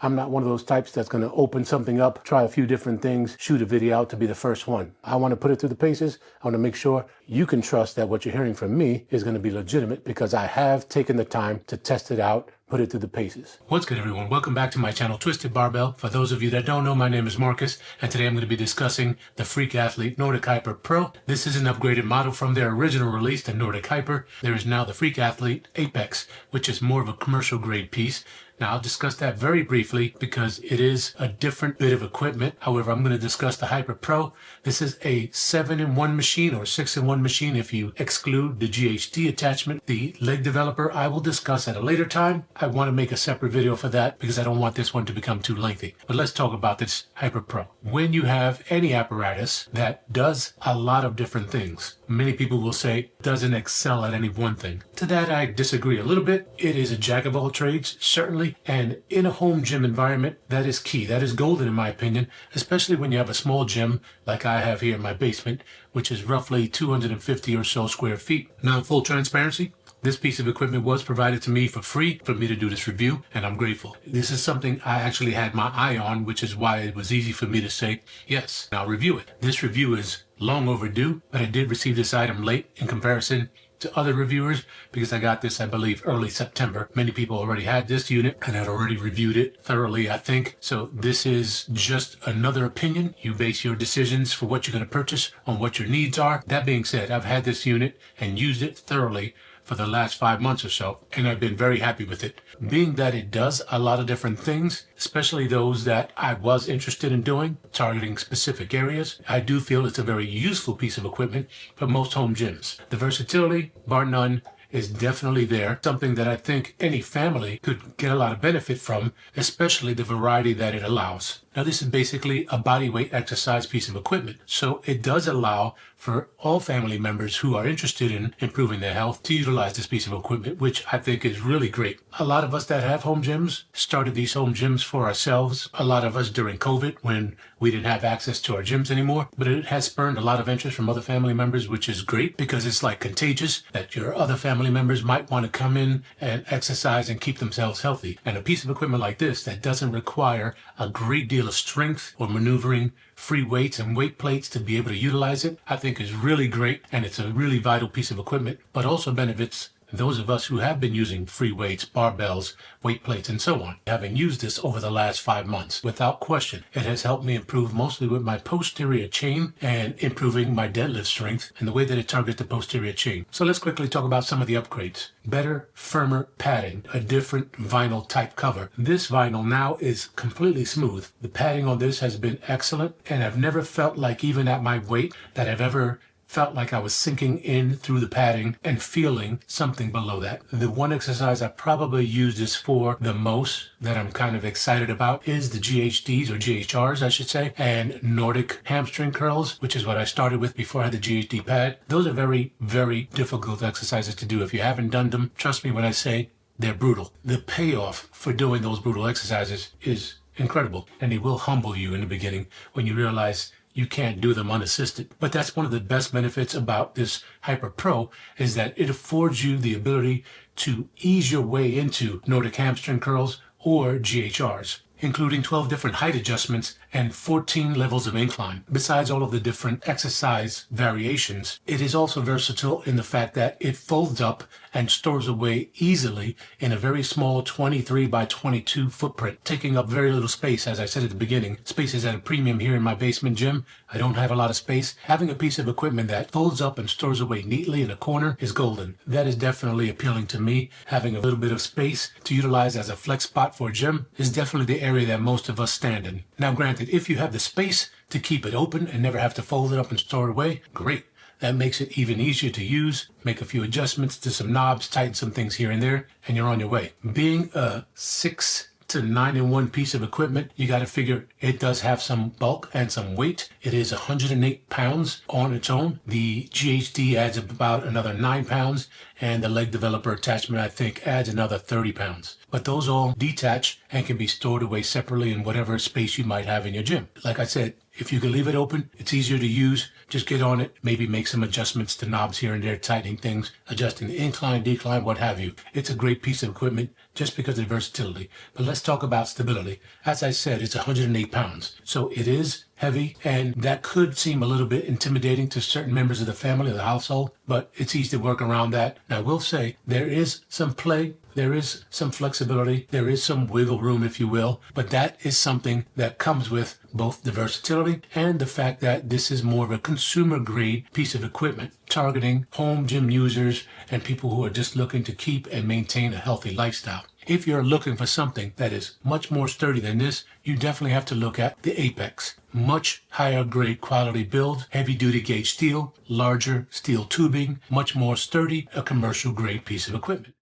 I'm not one of those types that's going to open something up, try a few different things, shoot a video out to be the first one. I want to put it through the paces. I want to make sure you can trust that what you're hearing from me is going to be legitimate because I have taken the time to test it out, put it through the paces. What's good, everyone? Welcome back to my channel, Twisted Barbell. For those of you that don't know, my name is Marcus, and today I'm going to be discussing the Freak Athlete Nordic Hyper Pro. This is an upgraded model from their original release, the Nordic Hyper. There is now the Freak Athlete Apex, which is more of a commercial grade piece. Now, I'll discuss that very briefly because it is a different bit of equipment. However, I'm going to discuss the Hyper Pro. This is a 7-in-1 machine or 6-in-1 machine if you exclude the GHD attachment. The leg developer I will discuss at a later time. I want to make a separate video for that because I don't want this one to become too lengthy. But let's talk about this Hyper Pro. When you have any apparatus that does a lot of different things, many people will say doesn't excel at any one thing. To that, I disagree a little bit. It is a jack of all trades, certainly. And in a home gym environment, that is key. That is golden in my opinion, especially when you have a small gym like I have here in my basement, which is roughly 250 or so square feet. Now, in full transparency, this piece of equipment was provided to me for free for me to do this review, and I'm grateful. This is something I actually had my eye on, which is why it was easy for me to say, yes, I'll review it. This review is long overdue, but I did receive this item late in comparison to other reviewers because I got this, I believe, early September. Many people already had this unit and had already reviewed it thoroughly, I think. So this is just another opinion. You base your decisions for what you're going to purchase on what your needs are. That being said, I've had this unit and used it thoroughly for the last 5 months or so, and I've been very happy with it. Being that it does a lot of different things, especially those that I was interested in doing, targeting specific areas, I do feel it's a very useful piece of equipment for most home gyms. The versatility, bar none, is definitely there. Something that I think any family could get a lot of benefit from, especially the variety that it allows. Now, this is basically a bodyweight exercise piece of equipment, so it does allow for all family members who are interested in improving their health to utilize this piece of equipment, which I think is really great. A lot of us that have home gyms started these home gyms for ourselves. A lot of us during COVID when we didn't have access to our gyms anymore, but it has spurned a lot of interest from other family members, which is great because it's like contagious that your other family members might want to come in and exercise and keep themselves healthy. And a piece of equipment like this that doesn't require a great deal of strength or maneuvering, free weights and weight plates to be able to utilize it, I think is really great, and it's a really vital piece of equipment, but also benefits those of us who have been using free weights, barbells, weight plates, and so on. Having used this over the last 5 months, without question, it has helped me improve mostly with my posterior chain and improving my deadlift strength and the way that it targets the posterior chain. So let's quickly talk about some of the upgrades. Better, firmer padding, a different vinyl type cover. This vinyl now is completely smooth. The padding on this has been excellent, and I've never felt like, even at my weight, that I've ever felt like I was sinking in through the padding and feeling something below that. The one exercise I probably use this for the most that I'm kind of excited about is the GHDs, or GHRs I should say, and Nordic hamstring curls, which is what I started with before I had the GHD pad. Those are very, very difficult exercises to do. If you haven't done them, trust me when I say they're brutal. The payoff for doing those brutal exercises is incredible, and it will humble you in the beginning when you realize you can't do them unassisted. But that's one of the best benefits about this Hyper Pro, is that it affords you the ability to ease your way into Nordic hamstring curls or GHRs, including 12 different height adjustments and 14 levels of incline. Besides all of the different exercise variations, it is also versatile in the fact that it folds up and stores away easily in a very small 23 by 22 footprint, taking up very little space. As I said at the beginning, space is at a premium here in my basement gym. I don't have a lot of space. Having a piece of equipment that folds up and stores away neatly in a corner is golden. That is definitely appealing to me. Having a little bit of space to utilize as a flex spot for a gym is definitely the area that most of us stand in. Now, granted, if you have the space to keep it open and never have to fold it up and store it away, great. That makes it even easier to use. Make a few adjustments to some knobs, tighten some things here and there, and you're on your way. Being a 6 to 9-in-1 piece of equipment, you got to figure it does have some bulk and some weight. It is 108 pounds on its own. The GHD adds up about another 9 pounds, and the leg developer attachment, I think, adds another 30 pounds. But those all detach and can be stored away separately in whatever space you might have in your gym. Like I said, if you can leave it open, it's easier to use. Just get on it, maybe make some adjustments to knobs here and there, tightening things, adjusting the incline, decline, what have you. It's a great piece of equipment just because of versatility. But let's talk about stability. As I said, it's 108 pounds. So it is heavy, and that could seem a little bit intimidating to certain members of the family or the household, but it's easy to work around that. Now, I will say there is some play, there is some flexibility, there is some wiggle room, if you will, but that is something that comes with both the versatility and the fact that this is more of a consumer grade piece of equipment targeting home gym users and people who are just looking to keep and maintain a healthy lifestyle. If you're looking for something that is much more sturdy than this, you definitely have to look at the Apex. Much higher grade quality build, heavy duty gauge steel, larger steel tubing, much more sturdy, a commercial grade piece of equipment.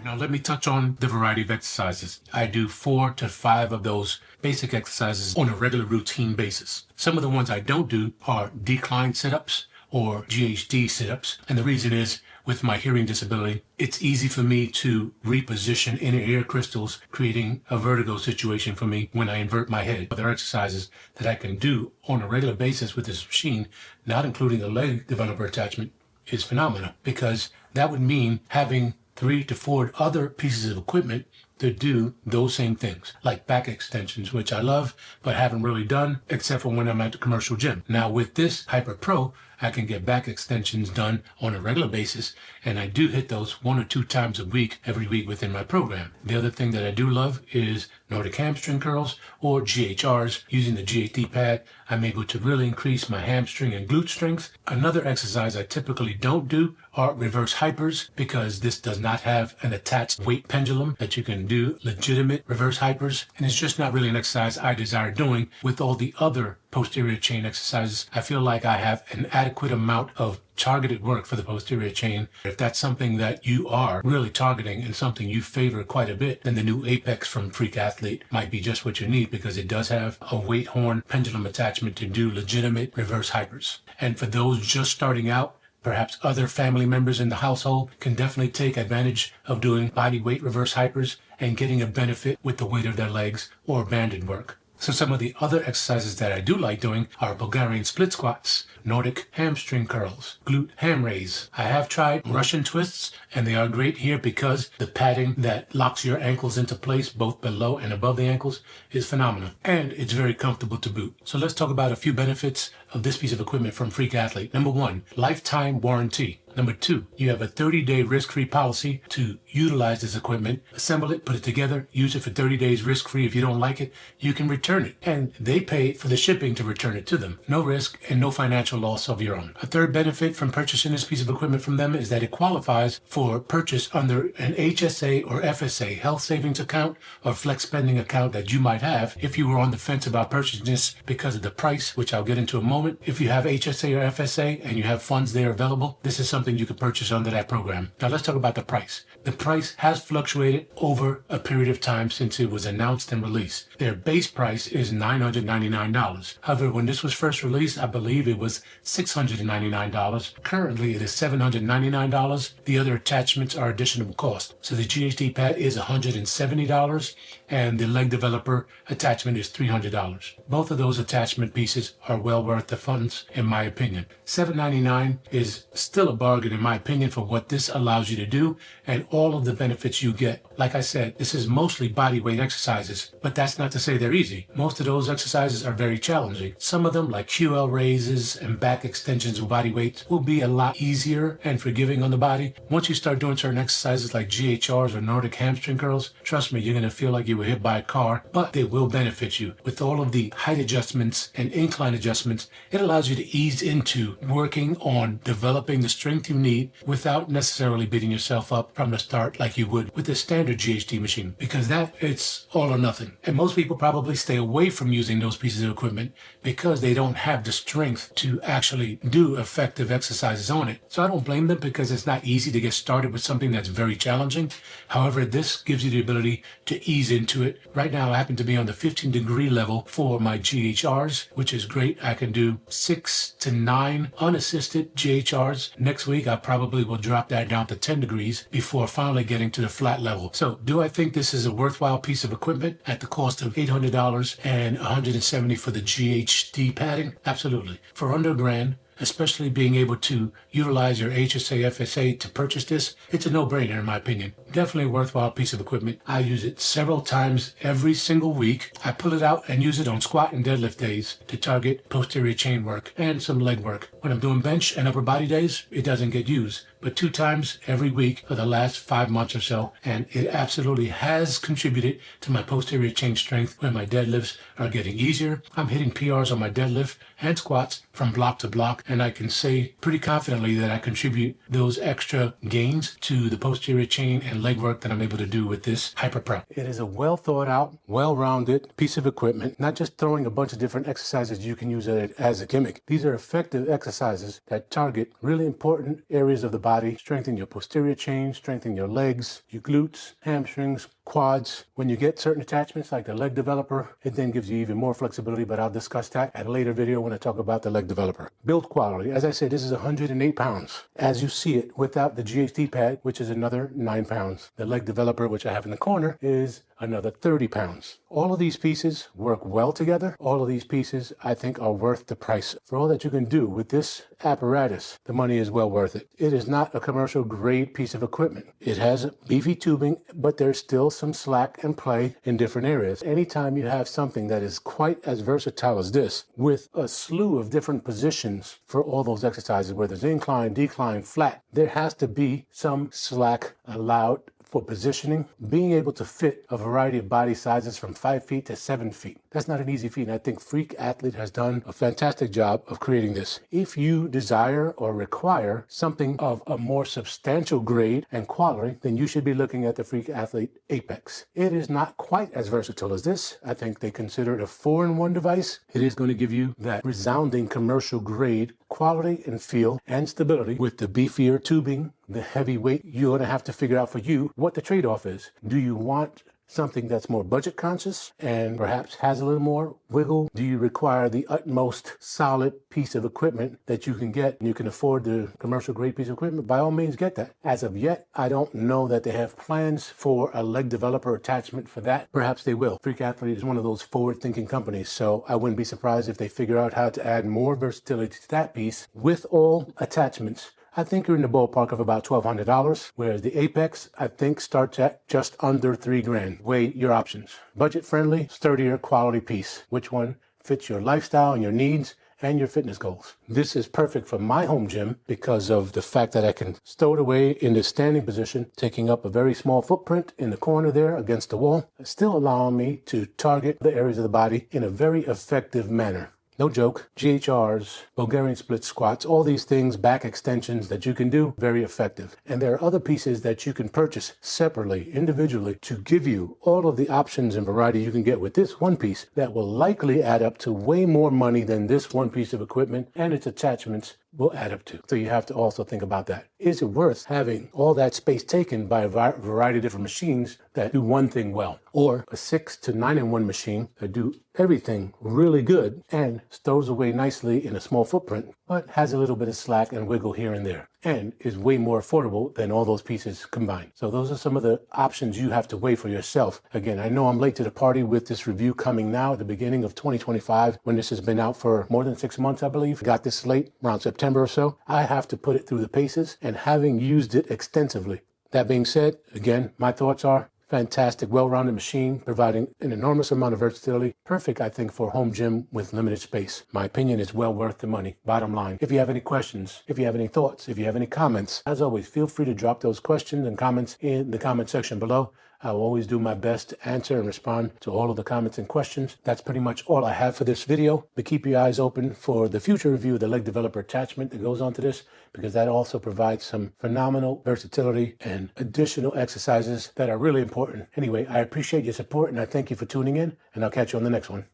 Now let me touch on the variety of exercises. I do 4 to 5 of those basic exercises on a regular routine basis. Some of the ones I don't do are decline sit-ups or GHD sit-ups. And the reason is, with my hearing disability, it's easy for me to reposition inner ear crystals, creating a vertigo situation for me when I invert my head. Other exercises that I can do on a regular basis with this machine, not including a leg developer attachment, is phenomenal, because that would mean having 3 to 4 other pieces of equipment to do those same things, like back extensions, which I love, but haven't really done, except for when I'm at the commercial gym. Now with this Hyper Pro, I can get back extensions done on a regular basis, and I do hit those 1 or 2 times a week, every week within my program. The other thing that I do love is Nordic hamstring curls or GHRs. Using the GHD pad, I'm able to really increase my hamstring and glute strength. Another exercise I typically don't do are reverse hypers, because this does not have an attached weight pendulum that you can do legitimate reverse hypers, and it's just not really an exercise I desire doing. With all the other posterior chain exercises, I feel like I have an adequate amount of targeted work for the posterior chain. If that's something that you are really targeting and something you favor quite a bit, then the new Apex from Freak Athlete might be just what you need, because it does have a weight horn pendulum attachment to do legitimate reverse hypers. And for those just starting out, perhaps other family members in the household can definitely take advantage of doing body weight reverse hypers and getting a benefit with the weight of their legs or banded work. So some of the other exercises that I do like doing are Bulgarian split squats, Nordic hamstring curls, glute ham raise. I have tried Russian twists, and they are great here because the padding that locks your ankles into place both below and above the ankles is phenomenal, and it's very comfortable to boot. So let's talk about a few benefits of this piece of equipment from Freak Athlete. Number 1, lifetime warranty. Number 2, you have a 30-day risk-free policy to utilize this equipment. Assemble it, put it together, use it for 30 days risk-free. If you don't like it, you can return it, and they pay for the shipping to return it to them. No risk and no financial loss of your own. A third benefit from purchasing this piece of equipment from them is that it qualifies for purchase under an HSA or FSA, health savings account or flex spending account, that you might have if you were on the fence about purchasing this because of the price, which I'll get into in a moment. If you have HSA or FSA and you have funds there available, this is something you could purchase under that program. Now let's talk about the price. The price has fluctuated over a period of time since it was announced and released. Their base price is $999. However, when this was first released, I believe it was $699. Currently, it is $799. The other attachments are additional cost. So the GHD pad is $170, and the leg developer attachment is $300. Both of those attachment pieces are well worth the funds, in my opinion. $799 is still a bargain, in my opinion, for what this allows you to do and all of the benefits you get. Like I said, this is mostly body weight exercises, but that's not to say they're easy. Most of those exercises are very challenging. Some of them, like QL raises and back extensions with body weights, will be a lot easier and forgiving on the body. Once you start doing certain exercises like GHRs or Nordic hamstring curls, trust me, you're going to feel like you were hit by a car, but they will benefit you. With all of the height adjustments and incline adjustments, it allows you to ease into working on developing the strength you need without necessarily beating yourself up from the start like you would with a standard GHD machine, because that it's all or nothing. And most people probably stay away from using those pieces of equipment because they don't have the strength to actually do effective exercises on it. So I don't blame them, because it's not easy to get started with something that's very challenging. However, this gives you the ability to ease into it. Right now, I happen to be on the 15-degree level for my GHRs, which is great. I can do 6 to 9 unassisted GHRs. Next week, I probably will drop that down to 10 degrees before finally getting to the flat level. So do I think this is a worthwhile piece of equipment at the cost of $800 and $170 for the GHD padding? Absolutely. For under $1,000, especially being able to utilize your HSA FSA to purchase this, it's a no-brainer in my opinion. Definitely a worthwhile piece of equipment. I use it several times every single week. I pull it out and use it on squat and deadlift days to target posterior chain work and some leg work. When I'm doing bench and upper body days, it doesn't get used, but 2 times every week for the last 5 months or so, and it absolutely has contributed to my posterior chain strength when my deadlifts are getting easier. I'm hitting PRs on my deadlift and squats from block to block, and I can say pretty confidently that I contribute those extra gains to the posterior chain and leg work that I'm able to do with this Hyper Pro. It is a well thought out, well-rounded piece of equipment, not just throwing a bunch of different exercises you can use it as a gimmick. These are effective exercises that target really important areas of the body, strengthen your posterior chain, strengthen your legs, your glutes, hamstrings, quads. When you get certain attachments like the leg developer, it then gives you even more flexibility, but I'll discuss that at a later video when I talk about the leg developer. Build quality. As I said, this is 108 pounds. As you see it, without the GHD pad, which is another 9 pounds. The leg developer, which I have in the corner, is another 30 pounds. All of these pieces work well together. All of these pieces, I think, are worth the price. For all that you can do with this apparatus, the money is well worth it. It is not a commercial grade piece of equipment. It has beefy tubing, but there's still some slack and play in different areas. Anytime you have something that is quite as versatile as this, with a slew of different positions for all those exercises, whether it's incline, decline, flat, there has to be some slack allowed for positioning, being able to fit a variety of body sizes from 5 feet to 7 feet. That's not an easy feat, and I think Freak Athlete has done a fantastic job of creating this. If you desire or require something of a more substantial grade and quality, then you should be looking at the Freak Athlete Apex. It is not quite as versatile as this. I think they consider it a 4-in-1 device. It is going to give you that resounding commercial grade quality and feel and stability with the beefier tubing, the heavy weight. You're going to have to figure out for you what the trade-off is. Do you want something that's more budget conscious and perhaps has a little more wiggle? Do you require the utmost solid piece of equipment that you can get and you can afford the commercial grade piece of equipment? By all means, get that. As of yet, I don't know that they have plans for a leg developer attachment for that. Perhaps they will. Freak Athlete is one of those forward-thinking companies, so I wouldn't be surprised if they figure out how to add more versatility to that piece with all attachments. I think you're in the ballpark of about $1,200, whereas the Apex, I think, starts at just under $3,000. Weigh your options. Budget-friendly, sturdier, quality piece. Which one fits your lifestyle and your needs and your fitness goals? This is perfect for my home gym because of the fact that I can stow it away in the standing position, taking up a very small footprint in the corner there against the wall, still allowing me to target the areas of the body in a very effective manner. No joke, GHRs, Bulgarian split squats, all these things, back extensions that you can do, very effective. And there are other pieces that you can purchase separately, individually, to give you all of the options and variety you can get with this one piece that will likely add up to way more money than this one piece of equipment and its attachments will add up to. So you have to also think about that. Is it worth having all that space taken by a variety of different machines that do one thing well? Or a 6 to 9-in-1 machine that do everything really good and stows away nicely in a small footprint, but has a little bit of slack and wiggle here and there, and is way more affordable than all those pieces combined. So those are some of the options you have to weigh for yourself. Again, I know I'm late to the party with this review coming now at the beginning of 2025, when this has been out for more than 6 months, I believe. Got this late, around September or so. I have to put it through the paces, and having used it extensively. That being said, again, my thoughts are fantastic, well-rounded machine, providing an enormous amount of versatility. Perfect, I think, for a home gym with limited space. My opinion is well worth the money, bottom line. If you have any questions, if you have any thoughts, if you have any comments, as always, feel free to drop those questions and comments in the comment section below. I will always do my best to answer and respond to all of the comments and questions. That's pretty much all I have for this video, but keep your eyes open for the future review of the leg developer attachment that goes onto this, because that also provides some phenomenal versatility and additional exercises that are really important. Anyway, I appreciate your support and I thank you for tuning in, and I'll catch you on the next one.